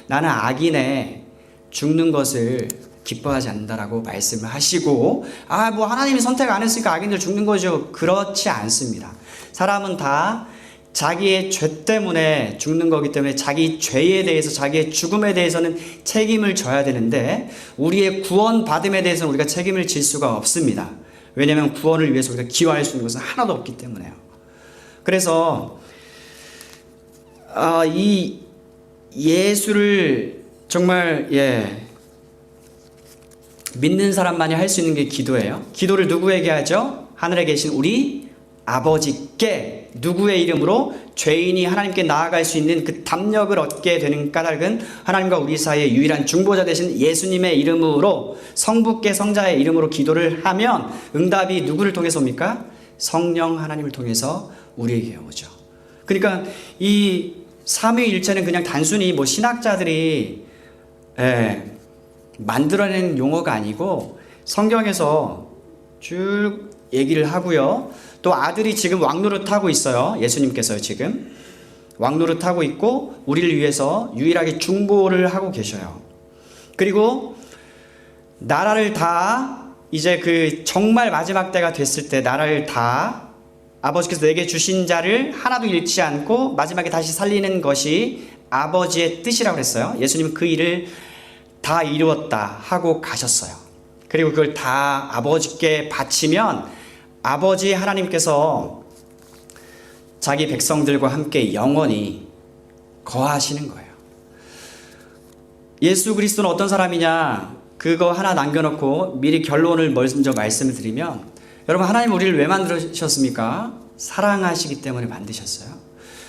나는 악인의 죽는 것을 기뻐하지 않는다라고 말씀을 하시고, 뭐 하나님이 선택 안 했으니까 악인들 죽는 거죠. 그렇지 않습니다. 사람은 다 자기의 죄 때문에 죽는 거기 때문에 자기 죄에 대해서, 자기의 죽음에 대해서는 책임을 져야 되는데, 우리의 구원받음에 대해서는 우리가 책임을 질 수가 없습니다. 왜냐하면 구원을 위해서 우리가 기여할 수 있는 것은 하나도 없기 때문에요. 그래서 이 예수를 정말 믿는 사람만이 할 수 있는 게 기도예요. 기도를 누구에게 하죠? 하늘에 계신 우리 아버지께, 누구의 이름으로? 죄인이 하나님께 나아갈 수 있는 그 담력을 얻게 되는 까닭은 하나님과 우리 사이의 유일한 중보자 되신 예수님의 이름으로, 성부께 성자의 이름으로 기도를 하면 응답이 누구를 통해서 옵니까? 성령 하나님을 통해서 우리에게 오죠. 그러니까 이 삼위일체는 그냥 단순히 뭐 신학자들이 만들어낸 용어가 아니고 성경에서 쭉 얘기를 하고요. 또 아들이 지금 왕노릇 하고 있어요. 예수님께서요, 지금 왕노릇 하고 있고 우리를 위해서 유일하게 중보를 하고 계셔요. 그리고 나라를 다, 이제 그 정말 마지막 때가 됐을 때 나라를 다 아버지께서 내게 주신 자를 하나도 잃지 않고 마지막에 다시 살리는 것이 아버지의 뜻이라고 했어요. 예수님은 그 일을 다 이루었다 하고 가셨어요. 그리고 그걸 다 아버지께 바치면 아버지 하나님께서 자기 백성들과 함께 영원히 거하시는 거예요. 예수 그리스도는 어떤 사람이냐, 그거 하나 남겨놓고 미리 결론을 먼저 말씀을 드리면, 여러분, 하나님 우리를 왜 만드셨습니까? 사랑하시기 때문에 만드셨어요.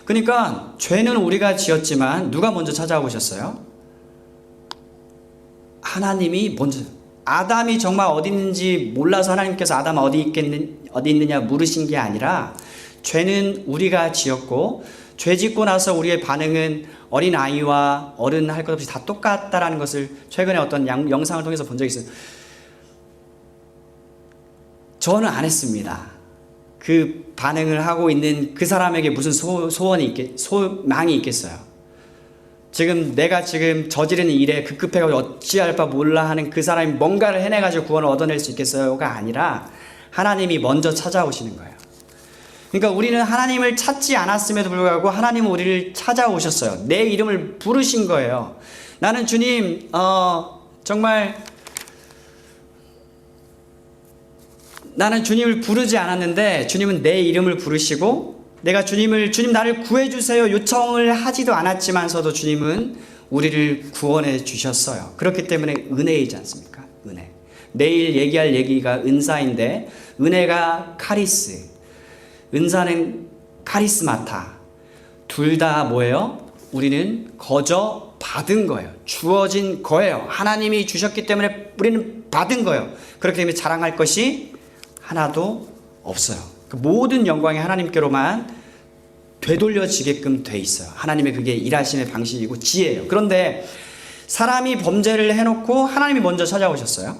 그러니까 죄는 우리가 지었지만 누가 먼저 찾아오셨어요? 하나님이 먼저. 아담이 정말 어디 있는지 몰라서 하나님께서 아담 어디 있느냐 물으신 게 아니라, 죄는 우리가 지었고 죄 짓고 나서 우리의 반응은 어린 아이와 어른 할 것 없이 다 똑같다라는 것을 최근에 어떤 영상을 통해서 본 적이 있어요. 저는 안 했습니다. 그 반응을 하고 있는 그 사람에게 무슨 소망이 있겠어요. 지금 내가 지금 저지르는 일에 급급해가지고 어찌할 바 몰라 하는 그 사람이 뭔가를 해내가지고 구원을 얻어낼 수 있겠어요가 아니라 하나님이 먼저 찾아오시는 거예요. 그러니까 우리는 하나님을 찾지 않았음에도 불구하고 하나님은 우리를 찾아오셨어요. 내 이름을 부르신 거예요. 나는 주님 정말 나는 주님을 부르지 않았는데 주님은 내 이름을 부르시고, 내가 주님 나를 구해주세요 요청을 하지도 않았지만서도 주님은 우리를 구원해 주셨어요. 그렇기 때문에 은혜이지 않습니까? 은혜. 내일 얘기할 얘기가 은사인데, 은혜가 카리스, 은사는 카리스마타. 둘 다 뭐예요? 우리는 거저 받은 거예요. 주어진 거예요. 하나님이 주셨기 때문에 우리는 받은 거예요. 그렇기 때문에 자랑할 것이 하나도 없어요. 그 모든 영광이 하나님께로만 되돌려지게끔 돼 있어요. 하나님의 그게 일하심의 방식이고 지혜예요. 그런데 사람이 범죄를 해놓고 하나님이 먼저 찾아오셨어요.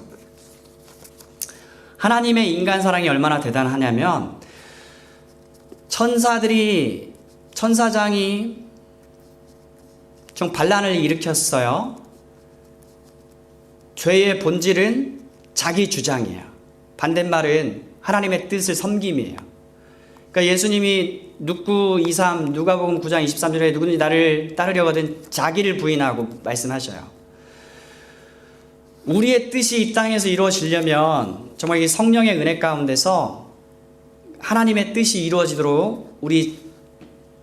하나님의 인간 사랑이 얼마나 대단하냐면, 천사장이 좀 반란을 일으켰어요. 죄의 본질은 자기 주장이에요. 반대말은 하나님의 뜻을 섬김이에요. 그러니까 예수님이 누가복음 9장 23절에 누구든지 나를 따르려거든 자기를 부인하고 말씀하셔요. 우리의 뜻이 이 땅에서 이루어지려면 정말 이 성령의 은혜 가운데서 하나님의 뜻이 이루어지도록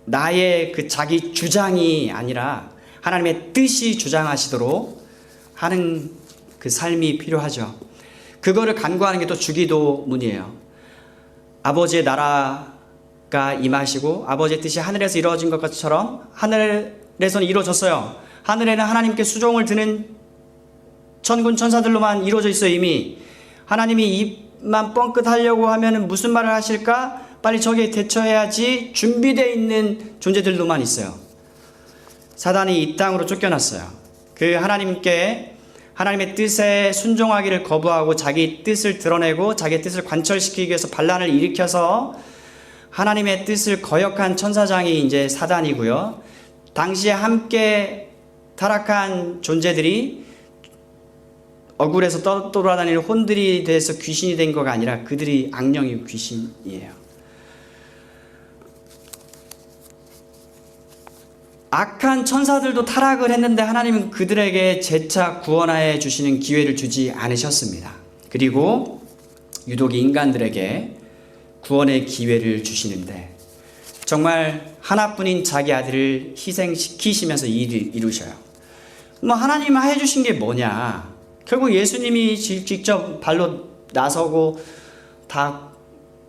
나의 그 자기 주장이 아니라 하나님의 뜻이 주장하시도록 하는 그 삶이 필요하죠. 그거를 간구하는 게 또 주기도문이에요. 아버지의 나라가 임하시고 아버지의 뜻이 하늘에서 이루어진 것처럼 하늘에서는 이루어졌어요. 하늘에는 하나님께 수종을 드는 천군 천사들로만 이루어져 있어요. 이미 하나님이 입만 뻥끗하려고 하면 무슨 말을 하실까? 빨리 저기에 대처해야지 준비되어 있는 존재들로만 있어요. 사단이 이 땅으로 쫓겨났어요. 그 하나님의 뜻에 순종하기를 거부하고 자기 뜻을 드러내고 자기 뜻을 관철시키기 위해서 반란을 일으켜서 하나님의 뜻을 거역한 천사장이 이제 사단이고요. 당시에 함께 타락한 존재들이 얼굴에서 돌아다니는 혼들이 돼서 귀신이 된 거가 아니라 그들이 악령이고 귀신이에요. 악한 천사들도 타락을 했는데 하나님은 그들에게 재차 구원하여 주시는 기회를 주지 않으셨습니다. 그리고 유독 인간들에게 구원의 기회를 주시는데 정말 하나뿐인 자기 아들을 희생시키시면서 이루셔요. 뭐 하나님 해주신 게 뭐냐? 결국 예수님이 직접 발로 나서고 다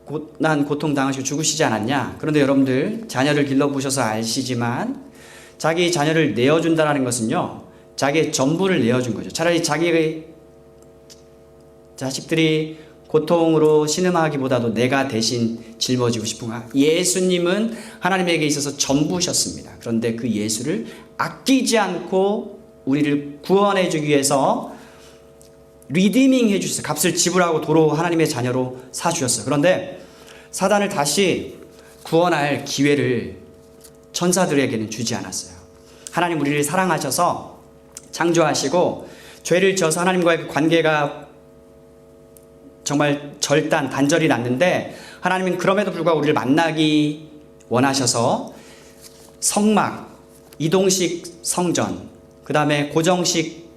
고통 당하시고 죽으시지 않았냐? 그런데 여러분들 자녀를 길러보셔서 아시지만 자기 자녀를 내어준다는 것은요, 자기의 전부를 내어준 거죠. 차라리 자기의 자식들이 고통으로 신음하기보다도 내가 대신 짊어지고 싶은 거야. 예수님은 하나님에게 있어서 전부셨습니다. 그런데 그 예수를 아끼지 않고 우리를 구원해 주기 위해서 리디밍 해주셨어요. 값을 지불하고 도로 하나님의 자녀로 사주셨어요. 그런데 사단을 다시 구원할 기회를 천사들에게는 주지 않았어요. 하나님 우리를 사랑하셔서 창조하시고 죄를 지어서 하나님과의 그 관계가 정말 단절이 났는데 하나님은 그럼에도 불구하고 우리를 만나기 원하셔서 성막, 이동식 성전, 그 다음에 고정식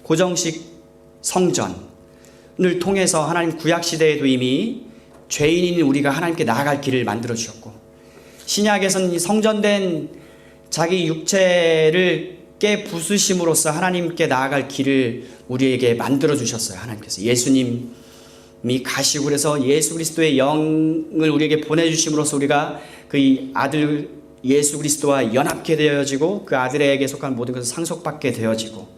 고정식 성전을 통해서 하나님 구약시대에도 이미 죄인인 우리가 하나님께 나아갈 길을 만들어 주셨고, 신약에서는 이 성전된 자기 육체를 깨부수심으로써 하나님께 나아갈 길을 우리에게 만들어 주셨어요. 하나님께서 예수님이 가시고 그래서 예수 그리스도의 영을 우리에게 보내주심으로써 우리가 그 아들 예수 그리스도와 연합게 되어지고 그 아들에게 속한 모든 것을 상속받게 되어지고,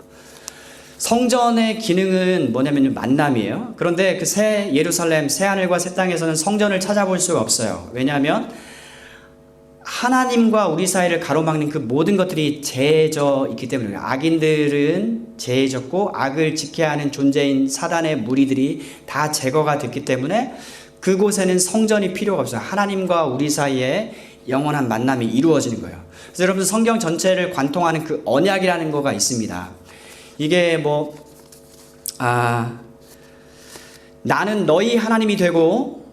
성전의 기능은 뭐냐면 만남이에요. 그런데 그 새 예루살렘, 새 하늘과 새 땅에서는 성전을 찾아볼 수가 없어요. 왜냐하면 하나님과 우리 사이를 가로막는 그 모든 것들이 재해져 있기 때문에, 악인들은 재해졌고 악을 지켜야 하는 존재인 사단의 무리들이 다 제거가 됐기 때문에 그곳에는 성전이 필요가 없어요. 하나님과 우리 사이에 영원한 만남이 이루어지는 거예요. 그래서 여러분 성경 전체를 관통하는 그 언약이라는 거가 있습니다. 이게 나는 너희 하나님이 되고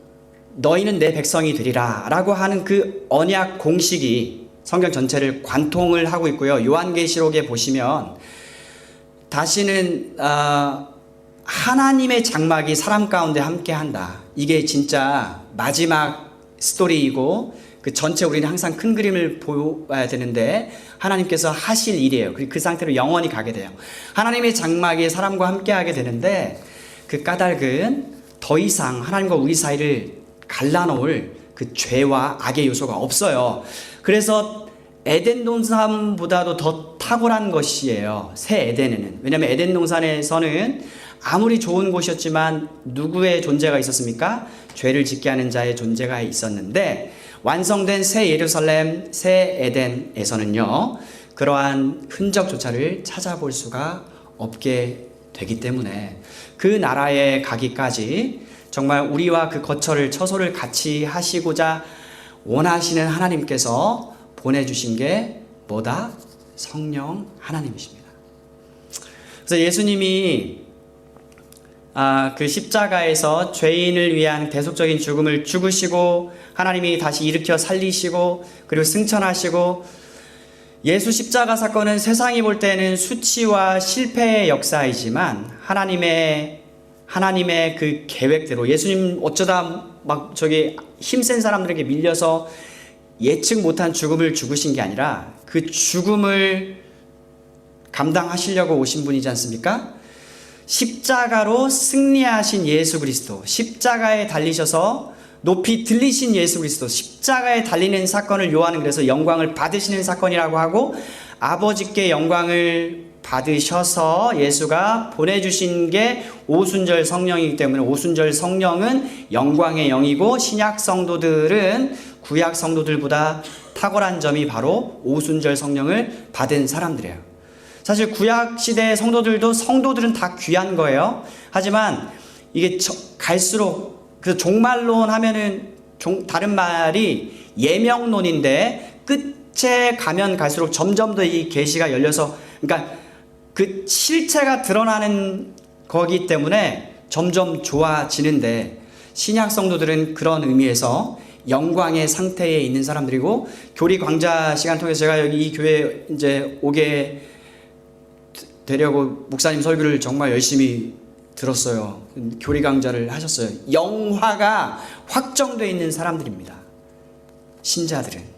너희는 내 백성이 되리라 라고 하는 그 언약 공식이 성경 전체를 관통을 하고 있고요. 요한계시록에 보시면 다시는 하나님의 장막이 사람 가운데 함께한다. 이게 진짜 마지막 스토리이고 그 전체 우리는 항상 큰 그림을 보아야 되는데 하나님께서 하실 일이에요. 그 상태로 영원히 가게 돼요. 하나님의 장막이 사람과 함께하게 되는데 그 까닭은 더 이상 하나님과 우리 사이를 갈라놓을 그 죄와 악의 요소가 없어요. 그래서 에덴 동산보다도 더 탁월한 것이에요. 새 에덴에는. 왜냐하면 에덴 동산에서는 아무리 좋은 곳이었지만 누구의 존재가 있었습니까? 죄를 짓게 하는 자의 존재가 있었는데 완성된 새 예루살렘, 새 에덴에서는요, 그러한 흔적조차를 찾아볼 수가 없게 되기 때문에 그 나라에 가기까지 정말 우리와 그 거처를 처소를 같이 하시고자 원하시는 하나님께서 보내주신 게 뭐다? 성령 하나님이십니다. 그래서 예수님이 그 십자가에서 죄인을 위한 대속적인 죽음을 죽으시고 하나님이 다시 일으켜 살리시고 그리고 승천하시고, 예수 십자가 사건은 세상이 볼 때는 수치와 실패의 역사이지만 하나님의 그 계획대로 예수님 어쩌다 힘센 사람들에게 밀려서 예측 못한 죽음을 죽으신 게 아니라 그 죽음을 감당하시려고 오신 분이지 않습니까? 십자가로 승리하신 예수 그리스도, 십자가에 달리셔서 높이 들리신 예수 그리스도, 십자가에 달리는 사건을 요한은 그래서 영광을 받으시는 사건이라고 하고, 아버지께 영광을 받으셔서 예수가 보내주신 게 오순절 성령이기 때문에 오순절 성령은 영광의 영이고, 신약 성도들은 구약 성도들보다 탁월한 점이 바로 오순절 성령을 받은 사람들이에요. 사실 구약 시대의 성도들은 다 귀한 거예요. 하지만 이게 갈수록 그 종말론 하면은 다른 말이 예명론인데 실체에 가면 갈수록 점점 더 이 계시가 열려서, 그러니까 그 실체가 드러나는 거기 때문에 점점 좋아지는데, 신약 성도들은 그런 의미에서 영광의 상태에 있는 사람들이고, 교리 광자 시간 통해서 제가 여기 이 교회 이제 오게 되려고 목사님 설교를 정말 열심히 들었어요. 교리 강좌를 하셨어요. 영화가 확정되어 있는 사람들입니다. 신자들은.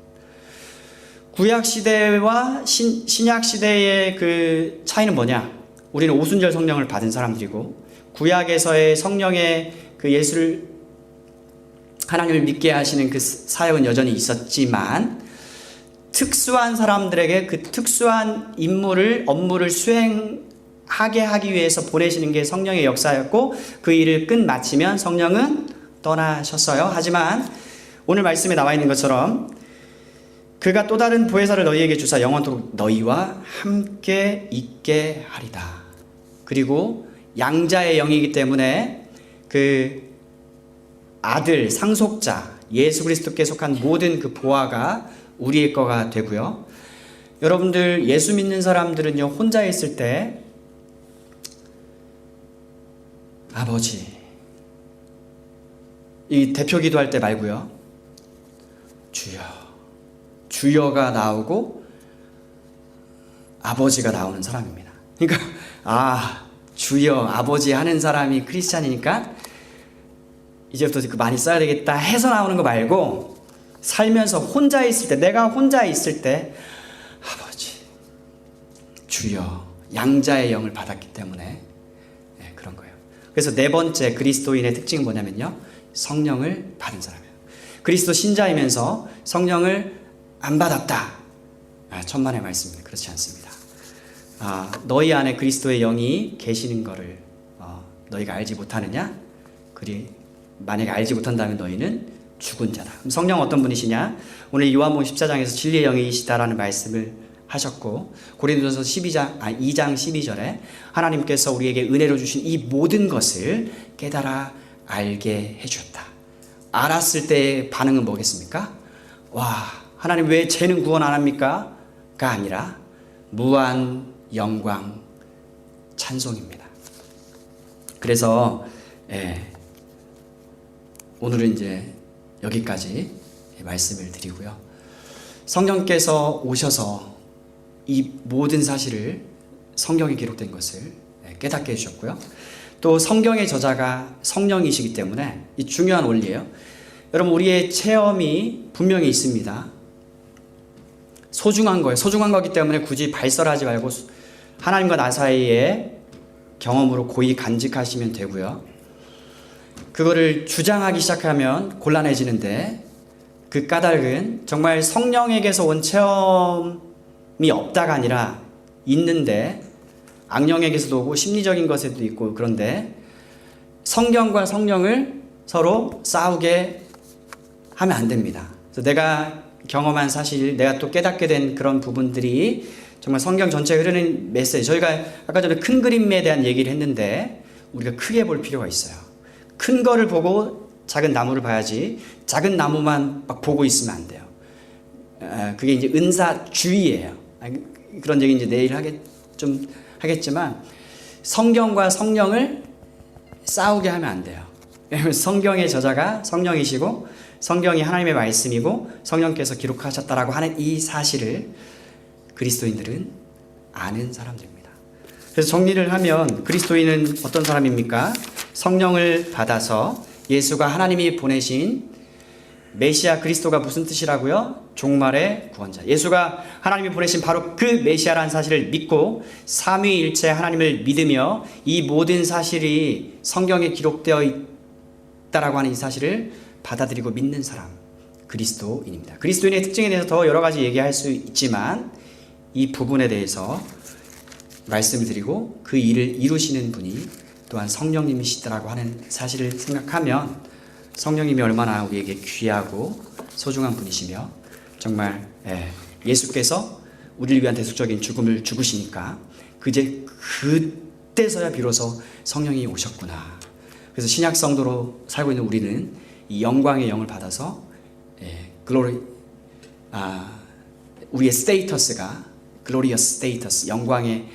구약 시대와 신약 시대의 그 차이는 뭐냐? 우리는 오순절 성령을 받은 사람들이고, 구약에서의 성령의 그 예수를, 하나님을 믿게 하시는 그 사역은 여전히 있었지만, 특수한 사람들에게 그 특수한 업무를 수행하게 하기 위해서 보내시는 게 성령의 역사였고, 그 일을 끝마치면 성령은 떠나셨어요. 하지만 오늘 말씀에 나와 있는 것처럼 그가 또 다른 보혜사를 너희에게 주사 영원토록 너희와 함께 있게 하리다. 그리고 양자의 영이기 때문에 그 아들, 상속자, 예수 그리스도께 속한 모든 그 보화가 우리의 거가 되고요. 여러분들 예수 믿는 사람들은요, 혼자 있을 때 아버지, 이 대표 기도할 때 말고요, 주여, 주여가 나오고 아버지가 나오는 사람입니다. 그러니까 주여, 아버지 하는 사람이 크리스찬이니까 이제부터 많이 써야 되겠다 해서 나오는 거 말고, 살면서 혼자 있을 때, 내가 혼자 있을 때 아버지, 주여, 양자의 영을 받았기 때문에 그런 거예요. 그래서 네 번째 그리스도인의 특징은 뭐냐면요, 성령을 받은 사람이에요. 그리스도 신자이면서 성령을 안 받았다, 천만의 말씀입니다. 그렇지 않습니다. 너희 안에 그리스도의 영이 계시는 것을 너희가 알지 못하느냐? 만약에 알지 못한다면 너희는 죽은 자다. 그럼 성령 어떤 분이시냐? 오늘 요한복음 14장에서 진리의 영이시다라는 말씀을 하셨고, 고린도전서 2장 12절에 하나님께서 우리에게 은혜로 주신 이 모든 것을 깨달아 알게 해주셨다. 알았을 때의 반응은 뭐겠습니까? 와, 하나님 왜 쟤는 구원 안 합니까? 가 아니라 무한 영광 찬송입니다. 그래서 오늘은 이제 여기까지 말씀을 드리고요. 성령께서 오셔서 이 모든 사실을, 성경에 기록된 것을 깨닫게 해주셨고요. 또 성경의 저자가 성령이시기 때문에 이 중요한 원리예요. 여러분, 우리의 체험이 분명히 있습니다. 소중한 거예요. 소중한 거기 때문에 굳이 발설하지 말고 하나님과 나 사이의 경험으로 고이 간직하시면 되고요. 그거를 주장하기 시작하면 곤란해지는데, 그 까닭은 정말 성령에게서 온 체험이 없다가 아니라 있는데, 악령에게서도 오고 심리적인 것에도 있고, 그런데 성경과 성령을 서로 싸우게 하면 안 됩니다. 그래서 내가 경험한 사실, 내가 또 깨닫게 된 그런 부분들이 정말 성경 전체에 흐르는 메시지. 저희가 아까 전에 큰 그림에 대한 얘기를 했는데, 우리가 크게 볼 필요가 있어요. 큰 거를 보고 작은 나무를 봐야지, 작은 나무만 막 보고 있으면 안 돼요. 그게 이제 은사주의예요. 그런 얘기 이제 내일 하겠지만, 성경과 성령을 싸우게 하면 안 돼요. 왜냐하면 성경의 저자가 성령이시고, 성경이 하나님의 말씀이고, 성령께서 기록하셨다라고 하는 이 사실을 그리스도인들은 아는 사람들입니다. 그래서 정리를 하면 그리스도인은 어떤 사람입니까? 성령을 받아서 예수가 하나님이 보내신 메시아 그리스도가 무슨 뜻이라고요? 종말의 구원자. 예수가 하나님이 보내신 바로 그 메시아라는 사실을 믿고 삼위일체 하나님을 믿으며 이 모든 사실이 성경에 기록되어 있다라고 하는 이 사실을 받아들이고 믿는 사람, 그리스도인입니다. 그리스도인의 특징에 대해서 더 여러 가지 얘기할 수 있지만, 이 부분에 대해서 말씀을 드리고 그 일을 이루시는 분이 또한 성령님이시다라고 하는 사실을 생각하면, 성령님이 얼마나 우리에게 귀하고 소중한 분이시며, 정말 예수께서 우리를 위한 대속적인 죽음을 죽으시니까 그때서야 비로소 성령이 오셨구나. 그래서 신약 성도로 살고 있는 우리는 이 영광의 영을 받아서 우리의 스테이터스가 글로리어스 스테이터스, 영광의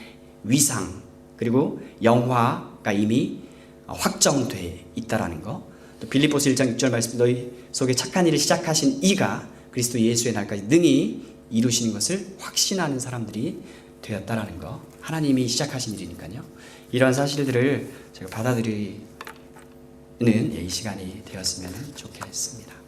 위상, 그리고 영화가 이미 확정돼 있다라는 거. 또 빌립보서 1장 6절 말씀, 너희 속에 착한 일을 시작하신 이가 그리스도 예수의 날까지 능히 이루시는 것을 확신하는 사람들이 되었다라는 거. 하나님이 시작하신 일이니까요. 이러한 사실들을 제가 받아들이는 이 시간이 되었으면 좋겠습니다.